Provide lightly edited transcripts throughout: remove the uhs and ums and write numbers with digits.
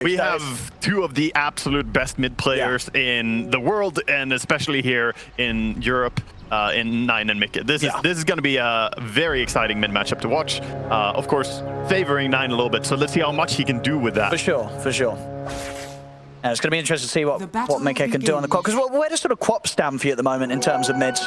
We have two of the absolute best mid players in the world, and especially here in Europe, in Nine and Mikke. This is going to be a very exciting mid matchup to watch. Of course, favoring Nine a little bit. So let's see how much he can do with that. For sure, for sure. Yeah, it's going to be interesting to see what Mikke can do on the quad. Because where does sort of quad stand for you at the moment in terms of mids?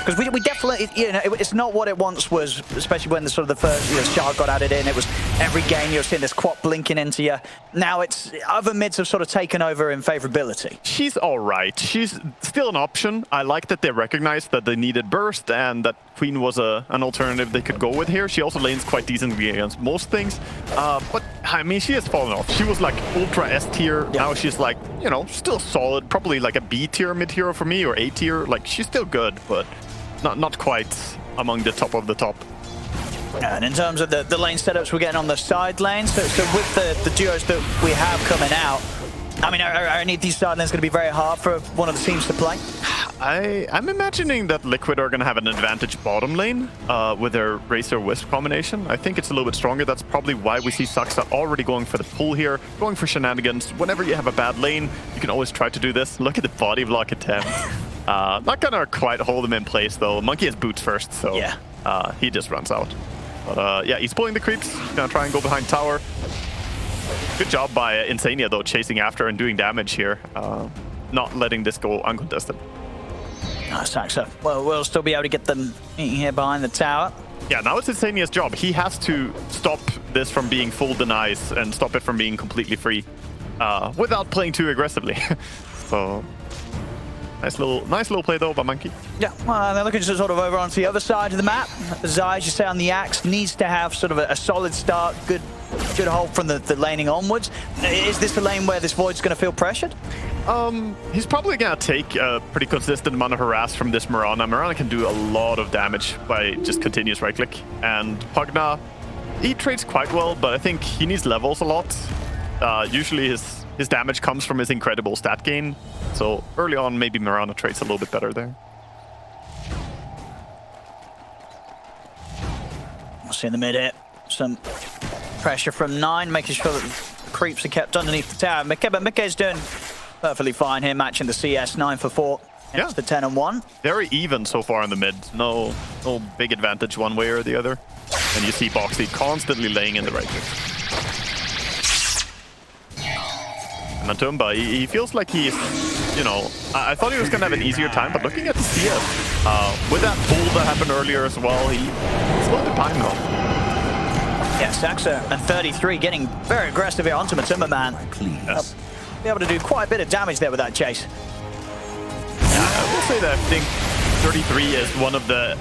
Because we definitely, you know, it's not what it once was, especially when the sort of the first Shard got added in. It was every game you're seeing this quad blinking into you. Now it's other mids have sort of taken over in favorability. She's all right. She's still an option. I like that they recognized that they needed burst and that Queen was an alternative they could go with here. She also lanes quite decently against most things. But I mean, she has fallen off. She was like ultra S tier. Now she's like, you know, still solid. Probably like a B tier mid hero for me, or A tier. Like, she's still good, but not quite among the top of the top. And in terms of the lane setups we're getting on the side lanes, so with the duos that we have coming out, I mean, are any of these side lanes going to be very hard for one of the teams to play? I'm imagining that Liquid are going to have an advantage bottom lane with their Razor Wisp combination. I think it's a little bit stronger. That's probably why we see Saksa already going for the pull here, going for shenanigans. Whenever you have a bad lane, you can always try to do this. Look at the body block attempt. Not going to quite hold him in place, though. Monkey has boots first, so he just runs out. But yeah, he's pulling the creeps. He's going to try and go behind tower. Good job by iNSaNiA, though, chasing after and doing damage here. Not letting this go uncontested. Saksa, well, we'll still be able to get them here behind the tower. Yeah, now it's iNSaNiA's job. He has to stop this from being full denies and stop it from being completely free without playing too aggressively. So, nice little play, though, by Monkey. Yeah, well, they're looking sort of over onto the other side of the map. Zai, as you say, on the Axe, needs to have sort of a solid start, good hold from the laning onwards. Is this the lane where this Void's going to feel pressured? He's probably going to take a pretty consistent amount of harass from this Mirana. Mirana can do a lot of damage by just continuous right-click. And Pugna, he trades quite well, but I think he needs levels a lot. Usually his damage comes from his incredible stat gain. So early on, maybe Mirana trades a little bit better there. We'll see in the mid here. Some pressure from Nine, making sure that creeps are kept underneath the tower. Mikke, but Mikke is doing perfectly fine here, matching the CS 9 for 4. Yeah, the 10 and 1. Very even so far in the mid. No big advantage one way or the other. And you see Boxy constantly laying in the right click. And Matumba, he feels like he's, you know, I thought he was going to have an easier time, but looking at the CS, with that pull that happened earlier as well, he's a little bit behind though. Yeah, Saksa and 33 getting very aggressive here onto Matumba, man. Yes. Be able to do quite a bit of damage there with that chase. I will say that I think 33 is one of the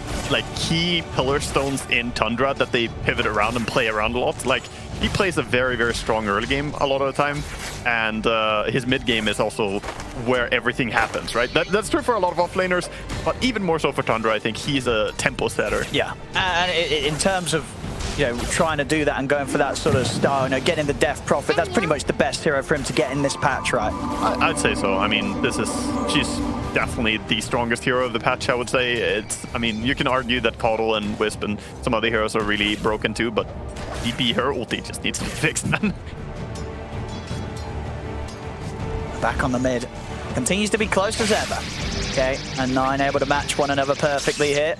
key pillar stones in Tundra that they pivot around and play around a lot. Like, he plays a very, very strong early game a lot of the time, and his mid game is also where everything happens, right? That's true for a lot of offlaners, but even more so for Tundra. I think he's a tempo setter. Yeah, and in terms of, you know, trying to do that and going for that sort of style, you know, getting the Death Prophet, that's pretty much the best hero for him to get in this patch, right? I'd say so. I mean, she's definitely the strongest hero of the patch, I would say. I mean, you can argue that Caudle and Wisp and some other heroes are really broken too, but DP, her ulti just needs to be fixed, man. Back on the mid. Continues to be close as ever. Okay, and Nine able to match one another perfectly here.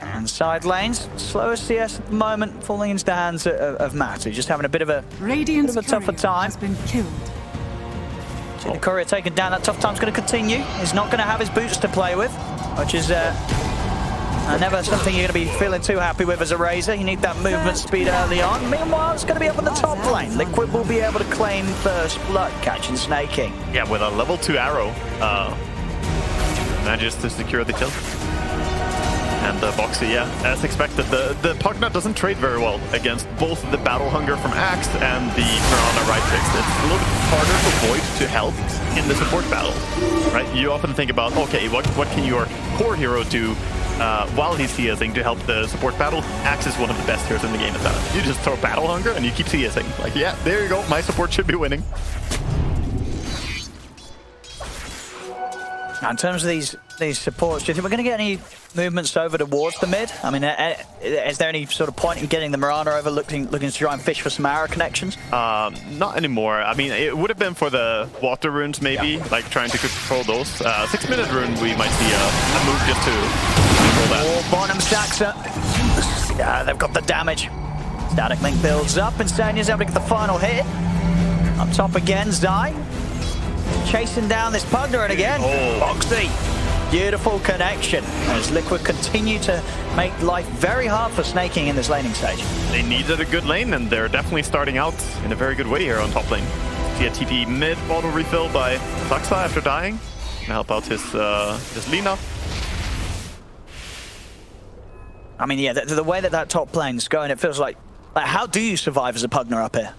And side lanes, slower CS at the moment, falling into the hands of Matt, who's just having a bit of a tougher time. Has been killed. See the courier taken down. That tough time's going to continue. He's not going to have his boots to play with, which is never something you're going to be feeling too happy with as a Razor. You need that movement speed early on. Meanwhile, it's going to be up on the top lane. Liquid will be able to claim first blood, catching Snaking. Yeah, with a level 2 arrow, manages to secure the kill. And Boxy, yeah, as expected, the Pugna doesn't trade very well against both the Battle Hunger from Axe and the Mirana right clicks. It's a little bit harder for Void to help in the support battle, right? You often think about, okay, what can your core hero do while he's CSing to help the support battle? Axe is one of the best heroes in the game at that. You just throw Battle Hunger and you keep CSing. Like, yeah, there you go, my support should be winning. Now, in terms of these supports, do you think we're going to get any movements over towards the mid? I mean, is there any sort of point in getting the Mirana over, looking to try and fish for some arrow connections? Not anymore. I mean, it would have been for the water runes, maybe, like trying to control those. 6-minute rune, we might see a move just to control that. Oh, bottom Saxa. They've got the damage. Static Link builds up, and iNSaNiA's able to get the final hit. Up top again, Zai. Chasing down this Pugna, and again, Boxy. Beautiful connection as Liquid continue to make life very hard for snaking in this laning stage. They needed a good lane, and they're definitely starting out in a very good way here on top lane. See a TP mid bottle refill by Saxa after dying. Gonna help out his Lina. I mean, yeah, the way that top lane's going, it feels like how do you survive as a Pugna up here?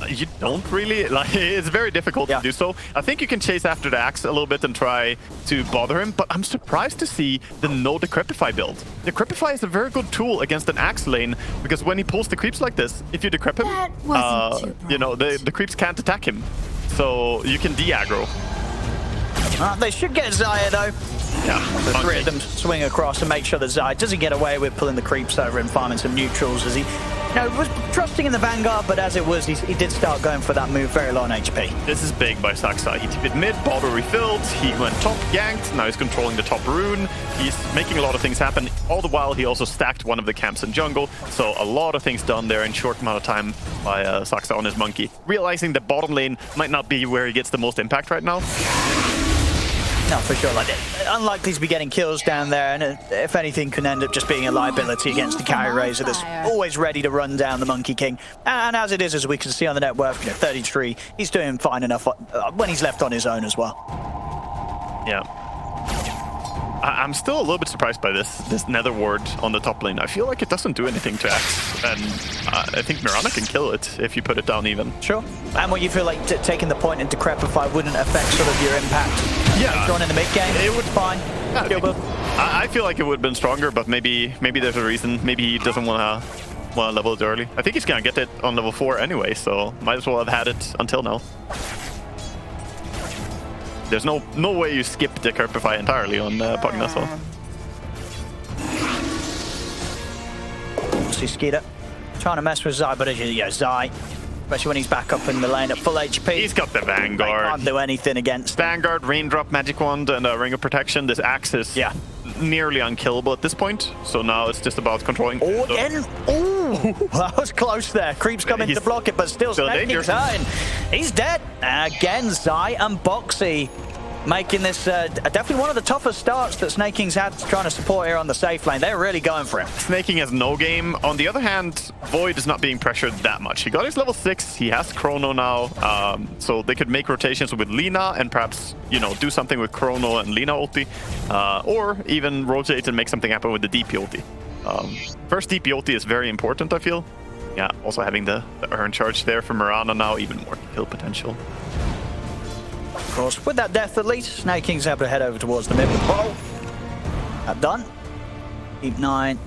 You don't really, like, it's very difficult to do so. I think you can chase after the axe a little bit and try to bother him, but I'm surprised to see the no Decrepify build. Decrepify is a very good tool against an axe lane, because when he pulls the creeps like this, if you decrep him, you know, the creeps can't attack him. So you can de-aggro. They should get Zaya though. Yeah, the three of them swing across and make sure that Zai doesn't get away with pulling the creeps over and farming some neutrals as he was trusting in the Vanguard, but as it was, he did start going for that move very low on HP. This is big by Saxa. He TP'd mid, bottle refilled, he went top, yanked, now he's controlling the top rune. He's making a lot of things happen. All the while, he also stacked one of the camps in jungle, so a lot of things done there in short amount of time by Saxa on his monkey. Realizing the bottom lane might not be where he gets the most impact right now. No, for sure. Like, unlikely to be getting kills down there, and if anything, can end up just being a liability against the carry Razor that's always ready to run down the Monkey King. And as it is, as we can see on the net worth, 33, he's doing fine enough when he's left on his own as well. Yeah. I'm still a little bit surprised by this Nether Ward on the top lane. I feel like it doesn't do anything to Axe, and I think Mirana can kill it if you put it down even. Sure. And what you feel like taking the point into Decrepify wouldn't affect sort of your impact? Yeah. Drawn in the mid game? It would fine. I feel like it would have been stronger, but maybe there's a reason. Maybe he doesn't want to level it early. I think he's gonna get it on level 4 anyway, so might as well have had it until now. There's no way you skip the Decrepify entirely on Pugna, so. See Skeeter trying to mess with Zai, but as Zai, especially when he's back up in the lane at full HP. He's got the Vanguard. Can't do anything against Vanguard, Raindrop, Magic Wand, and a Ring of Protection. This axe is nearly unkillable at this point, so now it's just about controlling. Oh, again! Oh, that was close there. Creeps coming to block it, but still Snaking turn. He's dead. Again, Zai and Boxy making this definitely one of the toughest starts that Snaking's had trying to support here on the safe lane. They're really going for him. Snaking has no game. On the other hand, Void is not being pressured that much. He got his level 6. He has Chrono now, so they could make rotations with Lina and perhaps, do something with Chrono and Lina ulti, or even rotate and make something happen with the DP ulti. First DP ulti is very important, I feel. Yeah, also having the Urn charge there for Mirana now, even more kill potential. Of course, with that death at least, Snaking's able to head over towards the mid with bottle. That done. Keep 9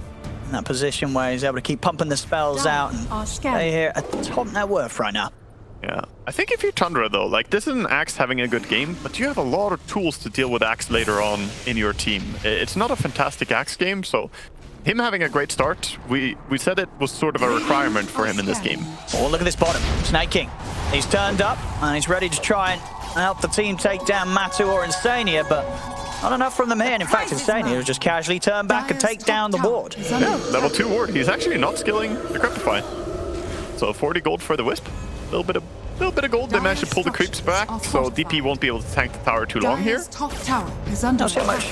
in that position where he's able to keep pumping the spells out and stay here at top net worth right now. Yeah, I think if you're Tundra though, like this is an Axe having a good game, but you have a lot of tools to deal with Axe later on in your team. It's not a fantastic Axe game, so him having a great start, we said it was sort of a requirement for him in this game. Oh, look at this bottom. Snaking. He's turned up and he's ready to try and help the team take down Matu or iNSaNiA, but not enough from them here. And in fact, iNSaNiA will just casually turn back and take down the ward. Yeah, level 2 ward. He's actually not skilling the Decrepify. So 40 gold for the Wisp. A little bit of gold. They managed to pull the creeps back, so DP won't be able to tank the tower too long here. Not so much.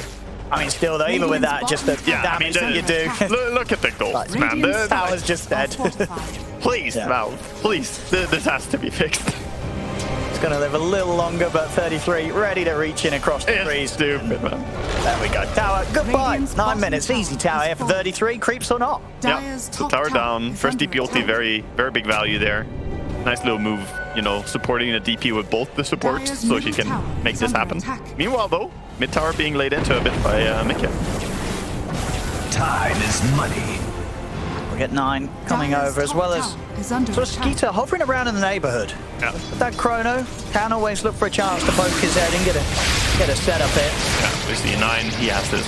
I mean, still though, even with that, just the damage that you do. Look at the gold, man. The tower's just dead. Please, Valve, please. This has to be fixed. It's going to live a little longer, but 33 ready to reach in across the trees. Stupid, man. There we go. Tower, goodbye. 9 minutes. Easy tower here for 33. Creeps or not. Yeah, so tower down. First DP ulti, very, very big value there. Nice little move, supporting the DP with both the supports so she can make this happen. Meanwhile, though, mid tower being laid into a bit by Mika. Time is money. We get 9 coming over, as well as Skeeter hovering around in the neighborhood. Yeah. But that Chrono can always look for a chance to poke his head and get Get a setup hit. Yeah, we see 9. He has his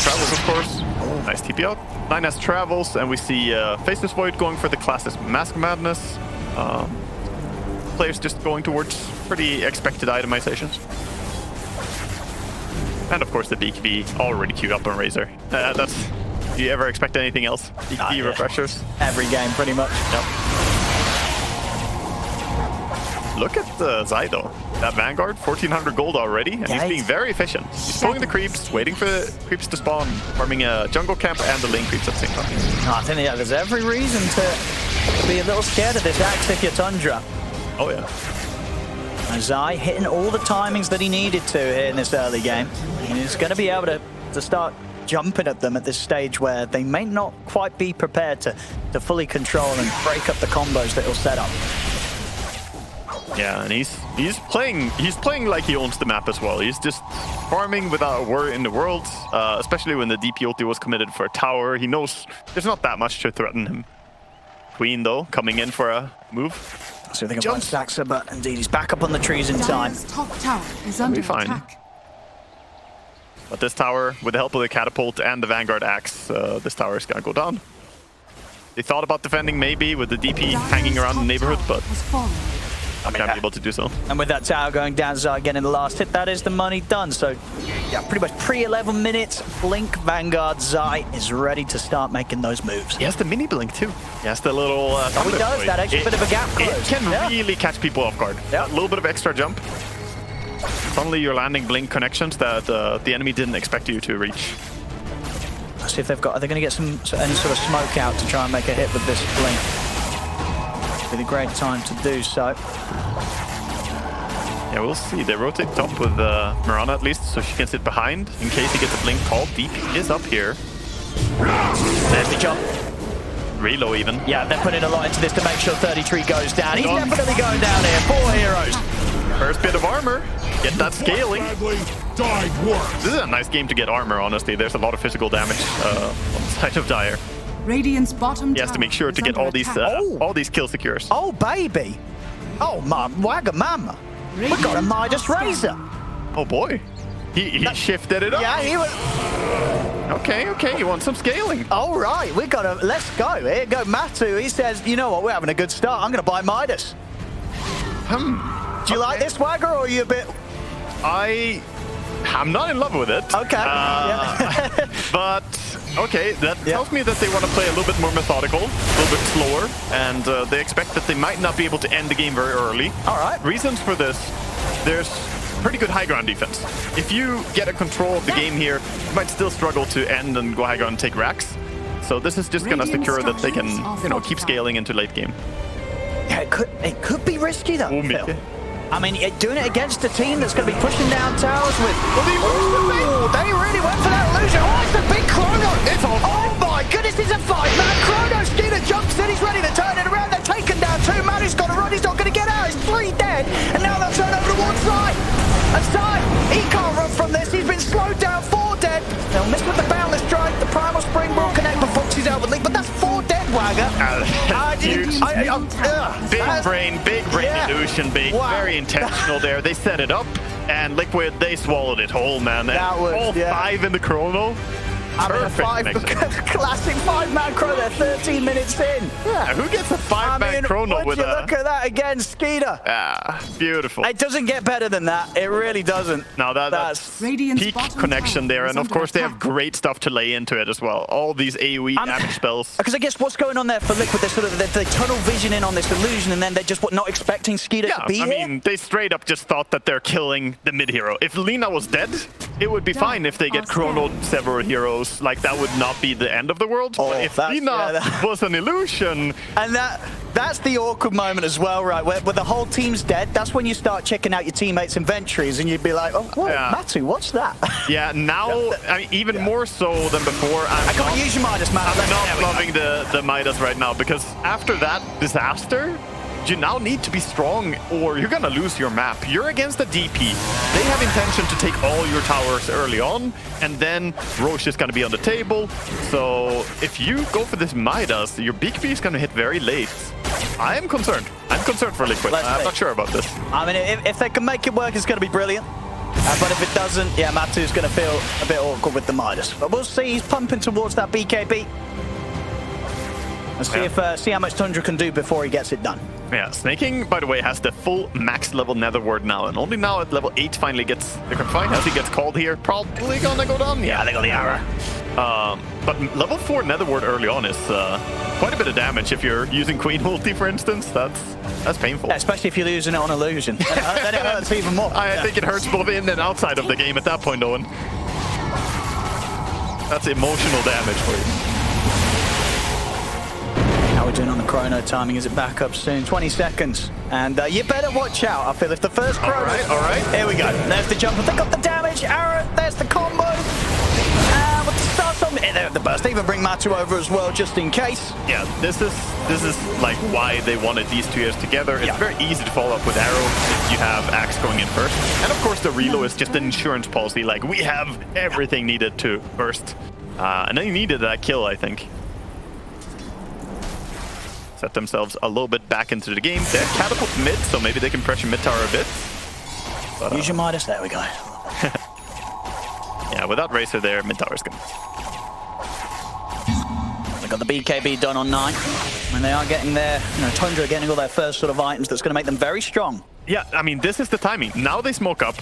travels, of course. Nice TP out. 9 has travels, and we see Faceless Void going for the classic Mask Madness. Players just going towards pretty expected itemizations. And of course the BKB already queued up on Razor. Do you ever expect anything else? BKB refreshers? Every game, pretty much. Yep. Look at Zydo. That Vanguard, 1400 gold already, and he's being very efficient. He's pulling the creeps, waiting for the creeps to spawn, farming a jungle camp and the lane creeps at the same time. I think there's every reason to be a little scared of this axe if you're Tundra. Oh yeah. Zai hitting all the timings that he needed to here in this early game. And he's going to be able to start jumping at them at this stage where they may not quite be prepared to fully control and break up the combos that he'll set up. Yeah, and he's playing like he owns the map as well. He's just farming without a worry in the world, especially when the DP ulti was committed for a tower. He knows there's not that much to threaten him. Queen, though, coming in for a move. So they can find Saxa, but indeed he's back up on the trees in time. Top tower is under attack. But this tower, with the help of the catapult and the Vanguard axe, this tower is gonna go down. They thought about defending maybe with the DP hanging around the neighborhood, but I'm not able to do so. And with that tower going down, Zai getting the last hit, that is the money done. So yeah, pretty much pre-11 minutes, Blink Vanguard Zai is ready to start making those moves. He has the mini blink too. He has the little... he does, that extra bit of a gap close. It can really catch people off guard. A little bit of extra jump. Suddenly you're landing blink connections that the enemy didn't expect you to reach. Let's see if they've got... Are they going to get any sort of smoke out to try and make a hit with this blink? Be a great time to do so. Yeah, we'll see. They rotate top with Mirana at least, so she can sit behind in case he gets a blink called. DP is up here. There's the jump. Reload even. Yeah, they're putting a lot into this to make sure 33 goes down. He's definitely going down here. 4 heroes. First bit of armor. Get that scaling. This is a nice game to get armor, honestly. There's a lot of physical damage on the side of Dire. Radiant's bottom he has to make sure to get all these kill secures. Oh, baby. Oh, my Wagamama. We got a Midas Razor. Oh, boy. He shifted it up. Yeah, he was... Okay, you want some scaling. All right, we got to... Let's go. Here go Matu. He says, you know what, we're having a good start. I'm going to buy Midas. Do you like this Wagger, or are you a bit... I'm not in love with it. Okay. But, okay, that tells me that they want to play a little bit more methodical, a little bit slower, and they expect that they might not be able to end the game very early. All right. Reasons for this, there's pretty good high ground defense. If you get a control of the game here, you might still struggle to end and go high ground and take racks. So this is just going to secure that they can, keep scaling into late game. Yeah, it could be risky, though, Phil. I mean, doing it against a team that's going to be pushing down towers with... they really went for that illusion. Oh, it's a big Chrono. Oh my goodness, it's a 5-man Chrono. Skinner jumps in, he's ready to turn it around. They're taken down 2 man. He's got to run, he's not going to get out. He's 3 dead. And now they'll turn over towards Zai. And Zai, he can't run from this. He's been slowed down, 4 dead. They'll miss with the Boundless Strike. The Primal Spring will connect, but Foxy's out with Link. But that's 4 dead, Wagger. Big brain illusion, very intentional there. They set it up, and Liquid, they swallowed it whole, man. That was, all 5 in the chrono. Classic 5-man chrono there, 13 minutes in. Yeah, who gets a 5-man chrono with look at that again, Skeeter. Yeah, beautiful. It doesn't get better than that. It really doesn't. No, that's peak connection there, and of course they have great stuff to lay into it as well. All these AoE damage spells. Because I guess what's going on there for Liquid, they're sort of they tunnel vision in on this illusion, and then they're just not expecting Skeeter to be here. I mean, they straight up just thought that they're killing the mid hero. If Lina was dead, it would be fine if they get chronoed several heroes. Like, that would not be the end of the world. But if Lina was an illusion... And that's the awkward moment as well, right? Where the whole team's dead, that's when you start checking out your teammates' inventories, and you'd be like, oh, what? Matu, what's that? Yeah, now, I mean, even more so than before. I can't use your Midas, man. I'm not loving the Midas right now, because after that disaster, you now need to be strong, or you're gonna lose your map. You're against the DP. They have intention to take all your towers early on, and then Roche is gonna be on the table. So if you go for this Midas, your BKB is gonna hit very late. I am concerned. I'm concerned for Liquid. I'm not sure about this. I mean, if they can make it work, it's gonna be brilliant. But if it doesn't, yeah, Matu's going to feel a bit awkward with the Midas. But we'll see. He's pumping towards that BKB. Let's see how much Tundra can do before he gets it done. Yeah, Snaking, by the way, has the full max level Nether Ward now, and only now at level 8 finally gets the quick fight. As he gets called here, probably gonna go down. Yeah, they got the arrow. But level 4 Nether Ward early on is quite a bit of damage. If you're using Queen ulti, for instance, that's painful. Yeah, especially if you're losing it on illusion. Then it hurts even more. I think it hurts both in and outside of the game at that point, Owen. That's emotional damage for you. How are we doing on the chrono timing? Is it back up soon? 20 seconds. And you better watch out. I feel if the first chrono... All right. Here we go. There's the jump. Pick up the damage. Arrow. There's the combo. And with the start on... There, the burst. They even bring Matu over as well, just in case. Yeah, this is like why they wanted these two heroes together. It's very easy to follow up with Arrow if you have Axe going in first. And of course, the reload is just an insurance policy. Like, we have everything needed to burst. And they needed that kill, I think. Set themselves a little bit back into the game. They have catapult mid, so maybe they can pressure mid tower a bit. But, use your Midas. There we go. Yeah, without Racer there, mid tower's good. They got the BKB done on 9. And they are getting their, Tundra getting all their first sort of items that's going to make them very strong. Yeah, I mean, this is the timing. Now they smoke up.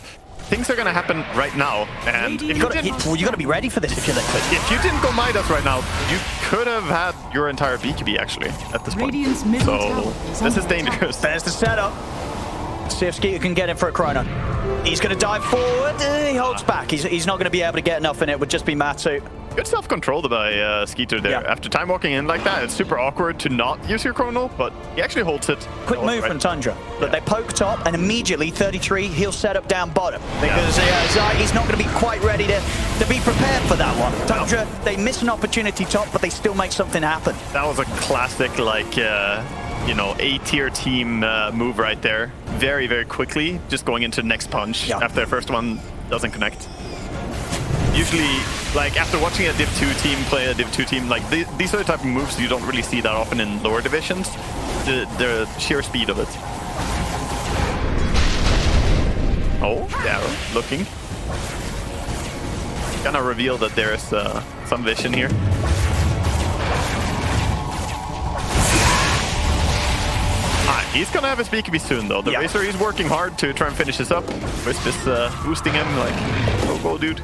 Things are going to happen right now, and you got to be ready for this if you're Liquid. If you didn't go Midas right now, you could have had your entire BKB actually at this point. So this is dangerous. There's the setup. See if Skeeter can get in for a chrono. He's going to dive forward. He holds back. He's not going to be able to get enough in it. Would just be Matu. Good self-control by Skeeter there. Yeah. After time walking in like that, it's super awkward to not use your chrono, but he actually holds it. Quick move from Tundra. But they poke top, and immediately 33, he'll set up down bottom. Because he's not going to be quite ready to be prepared for that one. Tundra, they miss an opportunity top, but they still make something happen. That was a classic, like, A-tier team move right there. Very, very quickly, just going into the next punch after the first one doesn't connect. Usually, like, after watching a Div 2 team play a Div 2 team, like, these are the type of moves you don't really see that often in lower divisions. The sheer speed of it. Oh, yeah, looking. Gonna reveal that there's some vision here. He's gonna have his BKB soon, though. The Racer, he's working hard to try and finish this up. Wisp is boosting him, like, go, dude.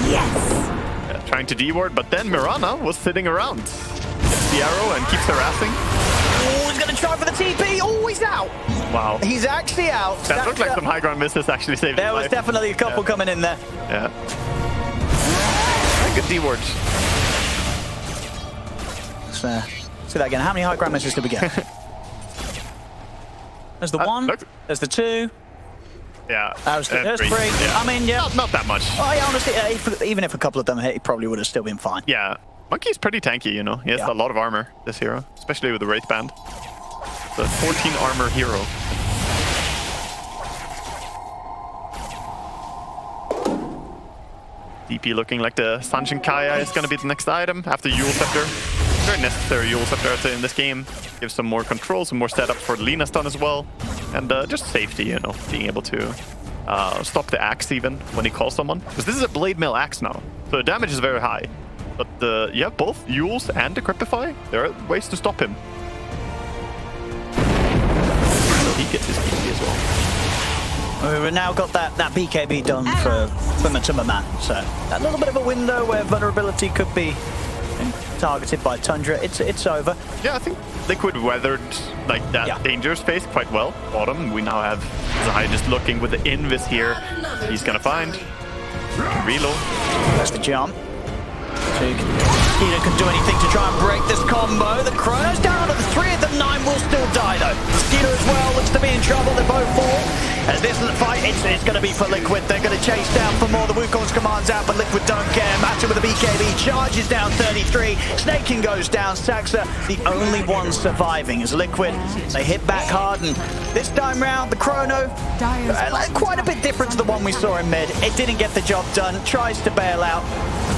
Yes. Trying to D-ward, but then Mirana was sitting around. Gets the arrow and keeps harassing. Oh, he's gonna try for the TP. Oh, he's out. Wow. He's actually out. That looked like some high ground misses actually saved his life. There was definitely a couple coming in there. Yeah. Good D-ward. See that again. How many high ground misses did we get? There's the 1. There's the 2. Yeah. There's 3. Yeah. I mean, yeah. Not that much. Oh, yeah, honestly, even if a couple of them hit, he probably would have still been fine. Yeah. Monkey's pretty tanky, you know. He has a lot of armor, this hero. Especially with the Wraith Band. The 14 armor hero. DP looking like the Sanshin Kaya is going to be the next item after Yule Scepter. Very necessary Yule Scepter, I'd say, in this game. Gives some more control, some more setup for the Lina stun as well. And just safety, you know, being able to stop the axe even when he calls someone. Because this is a Blade Mail axe now, so the damage is very high. But you have both Yules and Decrepify. There are ways to stop him. So he gets his BKB as well. We've now got that BKB done for Matuma Man. So a little bit of a window where vulnerability could be targeted by Tundra. It's over. Yeah, I think Liquid weathered like that danger space quite well. Bottom, we now have Zai just looking with the invis here. He's gonna find. Reload. That's the jump. Skeeter can do anything to try and break this combo. The Chrono's down to the 3 of them. 9 will still die though. Skeeter as well looks to be in trouble. They both fall. As this fight, it's going to be for Liquid. They're going to chase down for more. The Wukong's commands out, but Liquid don't care. Matcher with a BKB, charges down 33. Snaking goes down. Saxa, the only one surviving is Liquid. They hit back hard, and this time round, the Chrono, quite a bit different to the one we saw in mid. It didn't get the job done. Tries to bail out.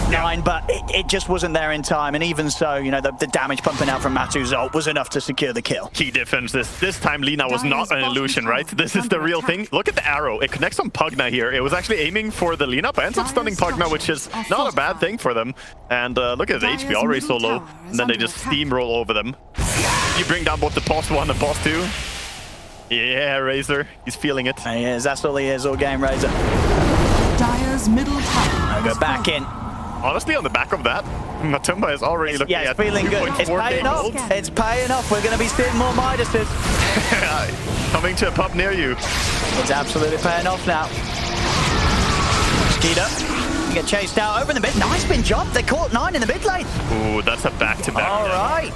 9, but it just wasn't there in time. And even so, you know, the damage pumping out from Matu's ult was enough to secure the kill. Key difference is this time Lina was not an illusion, right? This is the real thing. Look at the arrow. It connects on Pugna here. It was actually aiming for the Lina, but ends up stunning Pugna, which is not a bad thing for them. And look at his HP already so low. And then they just steamroll over them. You bring down both the boss 1 and boss 2. Yeah, Razor. He's feeling it. He is. That's all he is all game, Razor. Dire's middle tower. I'll go back in. Honestly, on the back of that, Matumba is already looking at feeling good. It's paying off. gold. It's paying off. We're going to be seeing more Midases. Coming to a pub near you. It's absolutely paying off now. Skeeter. Get chased out over in the mid. Nice spin jump. They caught 9 in the mid lane. Ooh, that's a back-to-back. All right.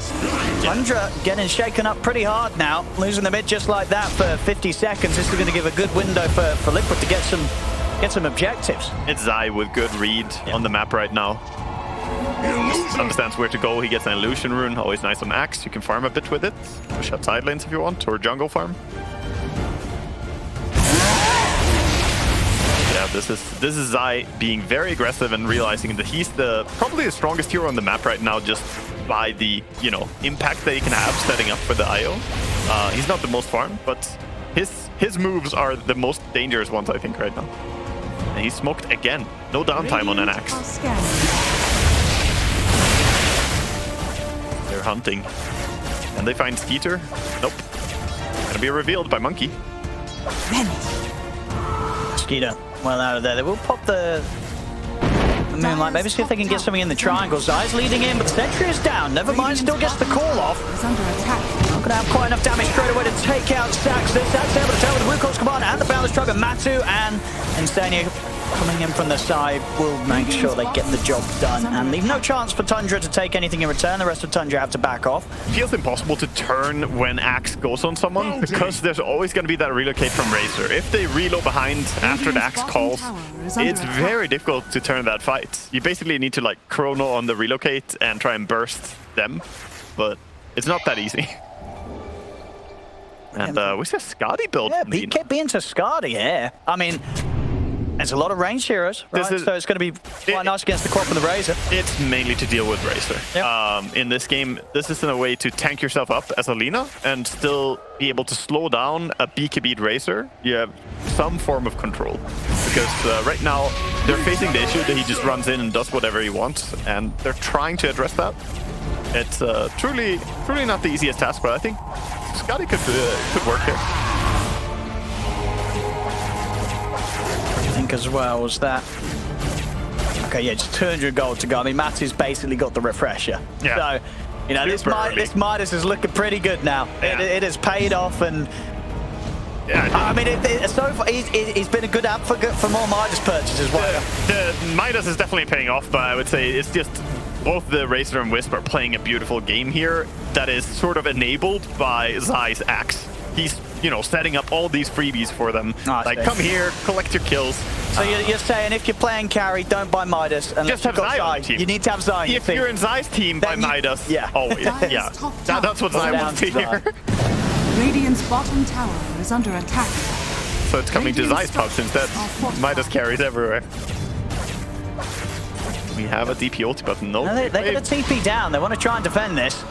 Tundra getting shaken up pretty hard now. Losing the mid just like that for 50 seconds. This is going to give a good window for Liquid to get some objectives. It's Zai with good read on the map right now. Understands where to go. He gets an illusion rune. Always nice on Axe. You can farm a bit with it. Push out side lanes if you want, or jungle farm. Yeah, this is Zai being very aggressive and realizing that he's probably the strongest hero on the map right now, just by the impact that he can have setting up for the IO. He's not the most farmed, but his moves are the most dangerous ones I think right now. And he's smoked again. No downtime on an Axe. They're hunting. And they find Skeeter. Nope. Gonna be revealed by Monkey. Skeeter, well out of there. They will pop the Moonlight. Maybe see if they can get something in the triangle. Zai's leading in, but the sentry is down. Never mind, still gets the call off. Not gonna have quite enough damage straight away to take out Sax. Sax able to tell with the Wukong's command and the Boundless Struggle. Matu and iNSaNiA coming in from the side will make sure they get the job done and leave no chance for Tundra to take anything in return. The rest of Tundra have to back off. It feels impossible to turn when Axe goes on someone because there's always going to be that relocate from Razor. If they reload behind after the Axe calls, it's very difficult to turn that fight. You basically need to like chrono on the relocate and try and burst them, but it's not that easy. And we see a Skadi build. Yeah, BK being to Skadi, yeah. I mean, there's a lot of ranged heroes, right? So it's going to be quite nice against the Crop and the Razor. It's mainly to deal with Razor. Yep. In this game, this is in a way to tank yourself up as a Lina and still be able to slow down a BKB'd Razor. You have some form of control. Because right now, they're facing the issue that he just runs in and does whatever he wants, and they're trying to address that. It's truly not the easiest task, but I think Skadi could work here. As well was that. Okay, yeah, just 200 gold to go. I mean, Matu's basically got the refresher. Yeah. So, you know, this Midas is looking pretty good now. Yeah. It has paid off, and yeah, I mean, so far he's been a good advocate for more Midas purchases as well. The Midas is definitely paying off, but I would say it's just both the Razor and Wisp are playing a beautiful game here that is sort of enabled by Zai's Axe. He's, setting up all these freebies for them. Like, come here, collect your kills. So you're saying if you're playing carry, don't buy Midas unless you've got Zai on the team. You need to have Zai on your team. If you're in Zai's team, buy Midas. Yeah. Always. Yeah. That's what Zai wants to hear. Radiant's bottom tower is under attack. So it's coming to Zai's pouch instead. Midas carries everywhere. We have a DP ulti button. No, they're going to TP down. They want to try and defend this.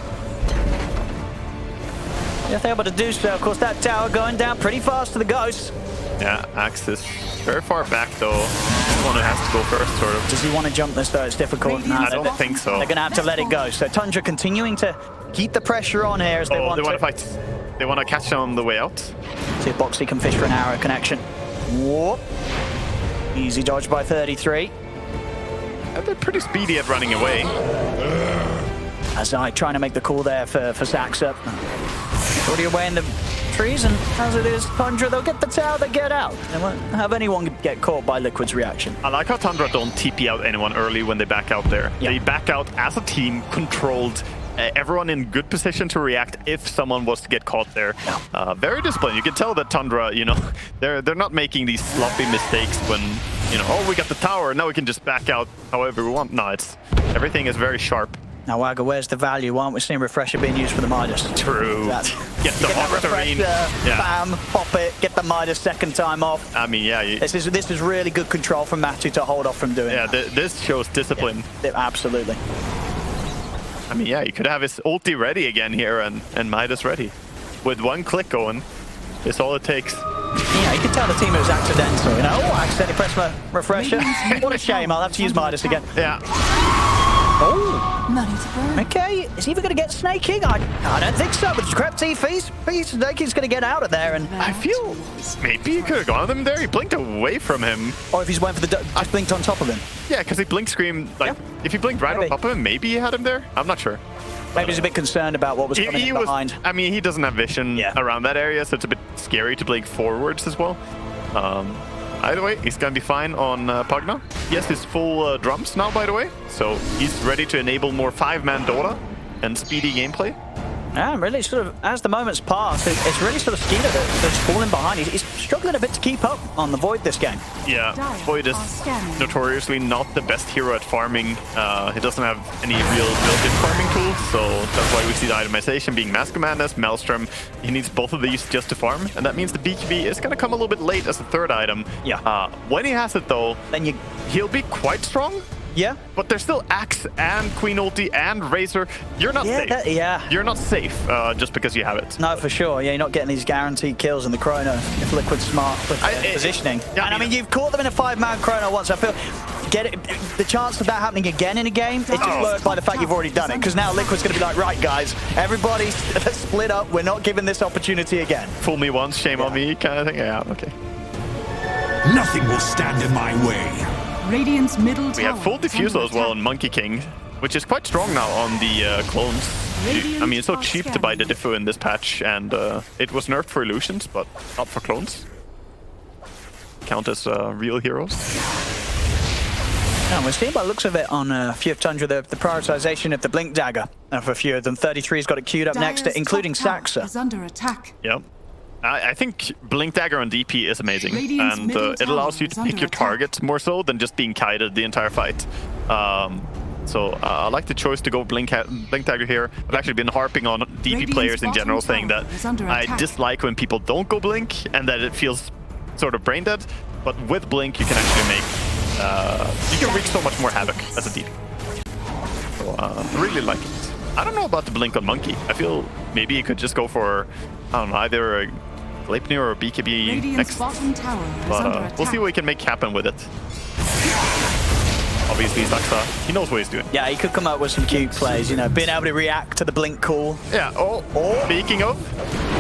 If they're able to do so, of course, that tower going down pretty fast to the Ghost. Yeah, Axe is very far back, though. One who has to go first, sort of. Does he want to jump this, though? It's difficult. No, I don't think so. They're going to have to let it go. So Tundra continuing to keep the pressure on here as they want to fight. They want to catch him on the way out. See if Boxy can fish for an arrow connection. Whoop. Easy dodge by 33. They're pretty speedy at running away. As I trying to make the call there for Saxa. Already away in the trees, and as it is, Tundra, they'll get the tower, they get out. They won't have anyone get caught by Liquid's reaction. I like how Tundra don't TP out anyone early when they back out there. Yeah. They back out as a team, controlled, everyone in good position to react if someone was to get caught there. Yeah. Very disciplined. You can tell that Tundra, they're not making these sloppy mistakes when, oh, we got the tower, now we can just back out however we want. No, everything is very sharp. Now, Wagga, where's the value? Aren't we seeing Refresher being used for the Midas? True. Get the hot terrain. Bam, pop it, get the Midas second time off. I mean, yeah. This is really good control from Matu to hold off from doing that. This shows discipline. Yeah, absolutely. I mean, yeah, he could have his ulti ready again here and Midas ready. With one click going, it's all it takes. Yeah, you can tell the team it was accidental, you know? Oh, I accidentally pressed my Refresher. What a shame, I'll have to use Midas again. Yeah. Oh. Okay, is he even going to get snaking? I don't think so, but Screpty, Snaking's going to get out of there. And I feel maybe he could have gone him there. He blinked away from him. Or if he's went for the... just blinked on top of him. Yeah, because he blink screamed, like, if he blinked right on top of him, maybe he had him there. I'm not sure. Maybe he's a bit concerned about what was coming in behind. I mean, he doesn't have vision around that area, so it's a bit scary to blink forwards as well. Either way, he's going to be fine on Pugna. He has his full drums now, by the way, so he's ready to enable more 5-man Dota and speedy gameplay. Yeah, really sort of, as the moments pass, it's really sort of Skeeter that's falling behind. He's struggling a bit to keep up on the Void this game. Yeah, Void is notoriously not the best hero at farming. He doesn't have any real built-in farming tools, so that's why we see the itemization being Mask of Madness, Maelstrom. He needs both of these just to farm, and that means the BKB is going to come a little bit late as a third item. Yeah. When he has it, though, then he'll be quite strong. Yeah. But there's still Axe and Queen Ulti and Razor. You're not safe. You're not safe just because you have it. No, for sure. Yeah, you're not getting these guaranteed kills in the Chrono if Liquid's smart with positioning. Yeah, and I mean, you've caught them in a 5-man Chrono once. I feel the chance of that happening again in a game is just lowered by the fact you've already done it. Because now Liquid's going to be like, right, guys, everybody split up. We're not giving this opportunity again. Fool me once, shame on me kind of thing. Yeah, okay. Nothing will stand in my way. Radiant's middle tower. We have full diffusal as well on Monkey King, which is quite strong now on the clones. I mean, it's so cheap to buy the diffu in this patch, and it was nerfed for illusions, but not for clones. Count as real heroes. Now, we're seeing by the looks of it on a few of Tundra, the prioritization of the Blink Dagger. And for a few of them, 33's got it queued up next to, including Saxa. Is under attack. Yep. I think Blink Dagger on DP is amazing, and it allows you to pick your targets more so than just being kited the entire fight. So I like the choice to go Blink Dagger here. I've actually been harping on DP players in general, saying that I dislike when people don't go Blink and that it feels sort of brain dead. But with Blink, you can actually make you can wreak so much more havoc as a DP. So really like it. I don't know about the Blink on Monkey. I feel maybe you could just go for, I don't know, either a Gleipnir or a BKB next. But we'll see what we can make happen with it. Obviously, Saxa, he knows what he's doing. Yeah, he could come up with some cute plays, you know, being able to react to the Blink call. Yeah, speaking of.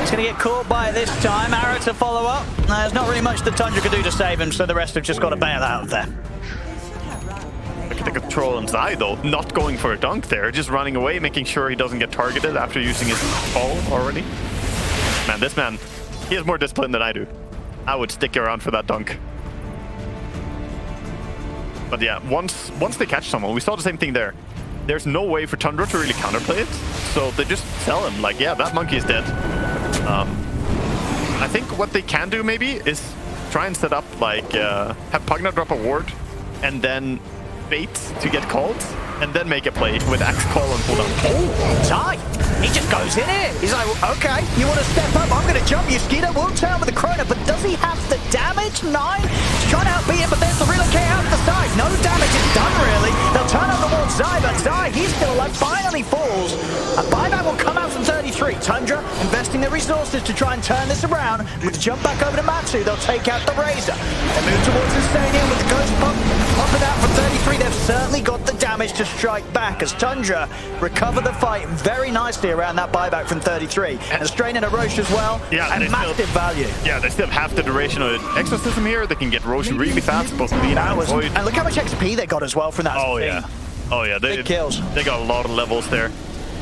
He's going to get caught by it this time. Arrow to follow up. There's not really much the Tundra could do to save him, so the rest have just got to bail out there. Look at the control on Zai, though, not going for a dunk there, just running away, making sure he doesn't get targeted after using his fall already. Man, this man, he has more discipline than I do. I would stick around for that dunk. But yeah, once they catch someone, we saw the same thing there. There's no way for Tundra to really counterplay it, so they just tell him, like, yeah, that monkey is dead. I think what they can do, maybe, is try and set up, like, have Pugna drop a ward, and then bait to get called, and then make a play with Axe call and pull down. Oh, Zai! He just goes in here. He's like, okay, you want to step up? I'm going to jump you, Skeeter. We'll turn with the Chrono, but does he have the damage? 9? He's trying to outbeat him, but there's the relocate out to the side. No damage is done, really. They'll turn up towards Zai, but Zai, he's still alive. Finally falls. A buyback will come out from 33. Tundra investing their resources to try and turn this around. With the jump back over to Matsu, they'll take out the Razor. They move towards the stadium with the Ghost Pump popping out from 33. They've certainly got the damage to strike back as Tundra recover the fight very nicely around that buyback from 33. And straining a Roche as well, and massive value. Yeah, they still have half the duration of Exorcism here. They can get Roche really fast, both Lina and Void. And look how much XP they got as well from that thing. Oh yeah, big kills. They got a lot of levels there.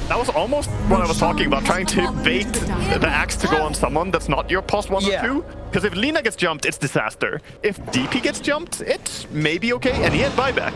That was almost what I was talking about, trying to bait the Axe to go on someone that's not your post 1 or 2. Because if Lina gets jumped, it's disaster. If DP gets jumped, it's maybe okay, and he had buyback.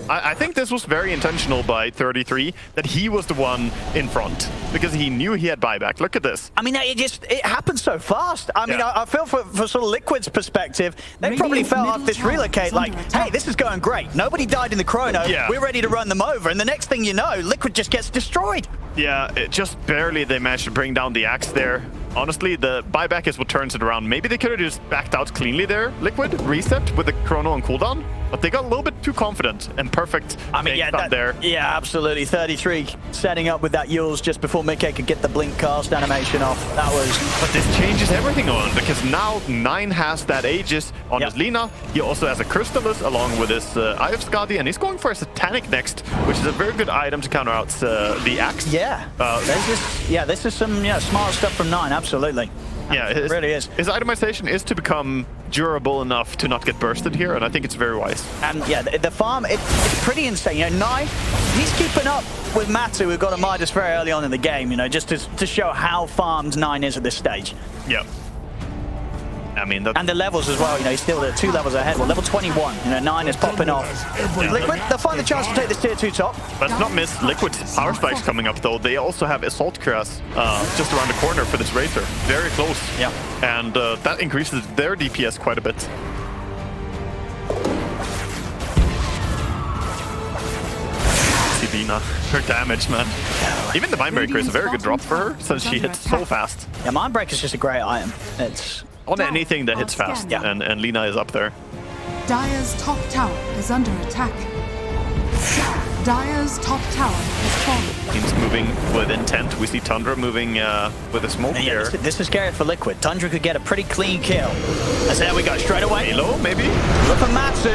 I think this was very intentional by 33, that he was the one in front. because he knew he had buyback. Look at this. I mean, it happened so fast. I mean, Yeah. I feel for sort of Liquid's perspective, they probably Radiant's felt off middle this tower relocate is like, under hey, attack. this is going great. Nobody died in the chrono. Yeah. We're ready to run them over. And the next thing you know, Liquid just gets destroyed. Yeah, it just barely they managed to bring down the axe there. Honestly, the buyback is what turns it around. Maybe they could have just backed out cleanly there, Liquid, reset with the chrono and cooldown. But they got a little bit too confident and perfect. I mean, yeah, there. yeah, absolutely. 33 setting up with that Yules just before Mickey could get the blink cast animation off. That was... But this changes everything on because now 9 has that Aegis on his Lina. He also has a Crystallis along with his Eye of Skadi, and he's going for a Satanic next, which is a very good item to counter out the axe. Yeah. This is some smart stuff from 9, absolutely. Yeah, it really is. His itemization is to become durable enough to not get bursted here, and I think it's very wise. And yeah, the farm, it's pretty insane. You know, 9, he's keeping up with Matu, who got a Midas very early on in the game, you know, just to show how farmed 9 is at this stage. Yeah. I mean, that... And the levels as well, you know, he's still 2 levels ahead. Well, level 21, you know, 9 is popping off. Liquid, they'll find the chance to take this tier 2 top. Let's not miss Liquid's power spikes coming up, though. They also have Assault Cuirass just around the corner for this Racer. Very close. Yeah. And that increases their DPS quite a bit. See Lina, her damage, man. Even the Mindbreaker is a very good drop for her, since she hits so fast. Yeah, Mindbreaker is just a great item. It's... On anything that hits fast, Yeah. and Lina is up there. Dire's top tower is under attack. Dire's top tower is falling. Team's moving with intent. We see Tundra moving with a smoke Yeah, here. this is scary for Liquid. Tundra could get a pretty clean kill. As there we go, straight away. Halo, maybe? Look for Matsu.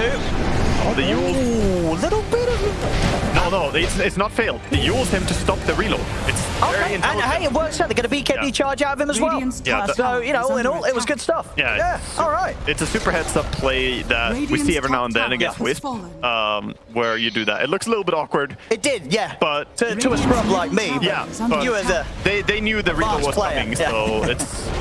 Oh, the Yule. Ooh, little bit of... No, it's not failed. They use him to stop the reload. It's very Okay, and intelligent. hey, it works out. They get a BKB charge out of him as well. Radiant's Yeah, top that- So, you know, all in all, it was good stuff. Yeah, all right. It's a super heads-up play that we see every now and then against Wisp, where you do that. It looks a little bit awkward. It did, yeah. But- to a scrub like me. Yeah, It's under but You as a... they knew the reload fast was player, coming, yeah. so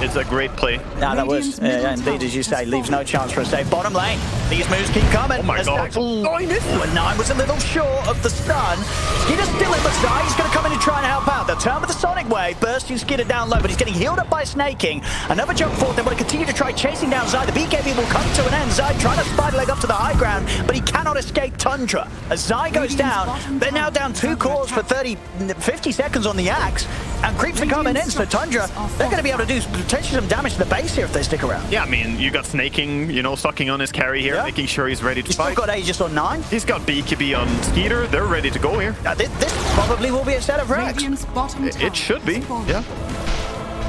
it's a great play. No, that was, Radiant's middle indeed, as you tower say, has leaves no fallen. chance for a save. Bottom lane, these moves keep coming. Oh my As God. Dax- Ooh, Oh, he missed it. and 9 was a little short of the stun. Skinner's still in the side. He's going to come in and try and help out. They'll turn with the Sonic Wave, bursting Skinner down low, but he's getting healed up by Snaking. Another jump forward. They want to continue to try chasing down Zai. The BKB will come to an end. Zai trying to spider leg up to the high ground, but he cannot escape Tundra. As Zai goes down, they're now down 2 cores for 50 seconds on the axe, and creeps are coming in, so Tundra, they're going to be able to do potentially some damage to the base here if they stick around. Yeah, I mean, you got Snaking, you know, sucking on his carry here, Yeah. making sure he's ready to He's still fight. got Aegis on 9. He's got BKB on Skeeter. They're ready to go here. This probably will be a set of racks. Radiant's bottom tower It should be, is falling. yeah.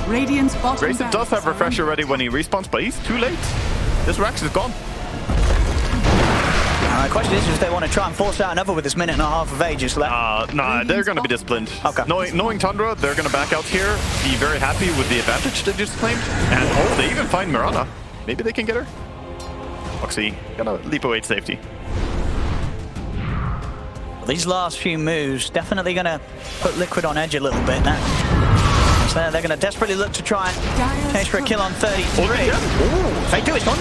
Radiant's bottom Grayson does have barracks are Refresher under ready when he respawns, but he's too late. This Rax is gone. The question is if they want to try and force out another with this minute and a half of Aegis left. Nah, they're going to be disciplined. Okay. Knowing Tundra, they're going to back out here, be very happy with the advantage they just claimed. And oh, they even find Mirana. Maybe they can get her. Foxy, gonna leap away to safety. Well, these last few moves definitely going to put Liquid on edge a little bit now. So they're going to desperately look to try and chase for a kill on 33. Ooh, they do. It's on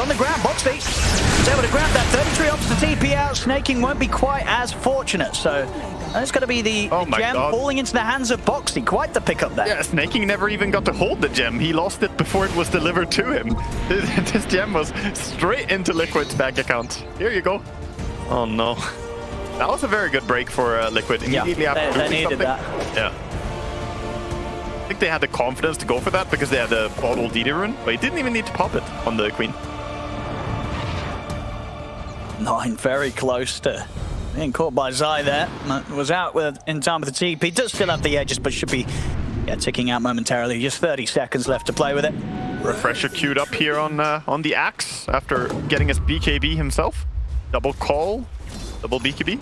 the ground. Boxy is able to grab that 33 off the TP out. Snaking won't be quite as fortunate. So it's going to be the gem falling into the hands of Boxy. Quite the pickup there. Yeah, Snaking never even got to hold the gem. He lost it before it was delivered to him. This gem was straight into Liquid's bank account. Here you go. Oh no. That was a very good break for Liquid. Immediately after they doing needed something. that. Yeah. I think they had the confidence to go for that because they had the bottle DD rune, but he didn't even need to pop it on the Queen. 9 very close to being caught by Zai there. Was out in time with the TP. Does still have the edges, but should be ticking out momentarily. Just 30 seconds left to play with it. Refresher queued up here on the axe after getting his BKB himself. Double call, double BKB.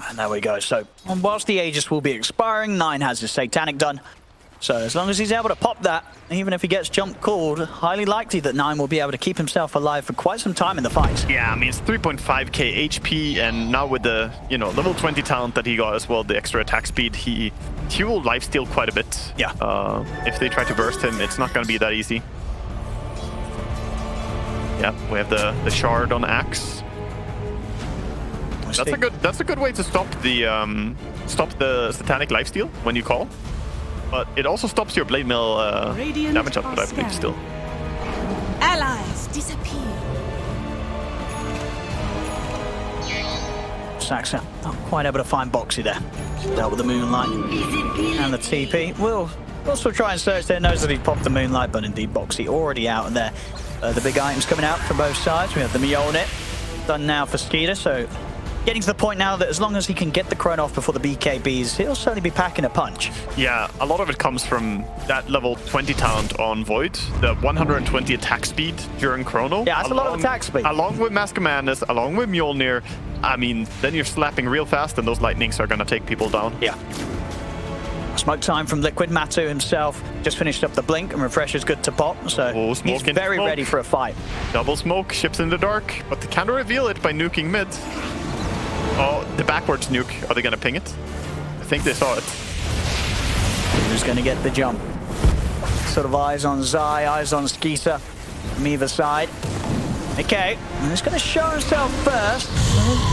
And there we go. So whilst the Aegis will be expiring, 9 has his Satanic done. So as long as he's able to pop that, even if he gets jump called, highly likely that 9 will be able to keep himself alive for quite some time in the fight. Yeah, I mean, it's 3.5k HP, and now with the, level 20 talent that he got as well, the extra attack speed, he will lifesteal quite a bit. Yeah. If they try to burst him, it's not going to be that easy. Yeah, we have the shard on axe. That's a good way to stop the satanic lifesteal when you call. But it also stops your blade mill damage output, I believe, still. Allies disappear. Saxa not quite able to find Boxy there. Just dealt with the Moonlight and the TP. We'll also try and search there. Knows that he popped the Moonlight, but indeed Boxy already out there. The big items coming out from both sides. We have the Mjolnir done now for Skeeter, so getting to the point now that as long as he can get the Chrono off before the BKBs, he'll certainly be packing a punch. Yeah, a lot of it comes from that level 20 talent on Void, the 120 attack speed during Chrono. Yeah, that's a lot of attack speed. Along with Mask of Madness, along with Mjolnir, I mean, then you're slapping real fast and those lightnings are going to take people down. Yeah. Smoke time from Liquid. Matu himself just finished up the blink and Refresher's good to pop, so he's very ready for a fight. Double smoke, ships in the dark, but they can't reveal it by nuking mid. Oh, the backwards nuke. Are they going to ping it? I think they saw it. Who's going to get the jump? Sort of eyes on Zai, eyes on Skeeter from either side. Okay, and he's going to show himself first.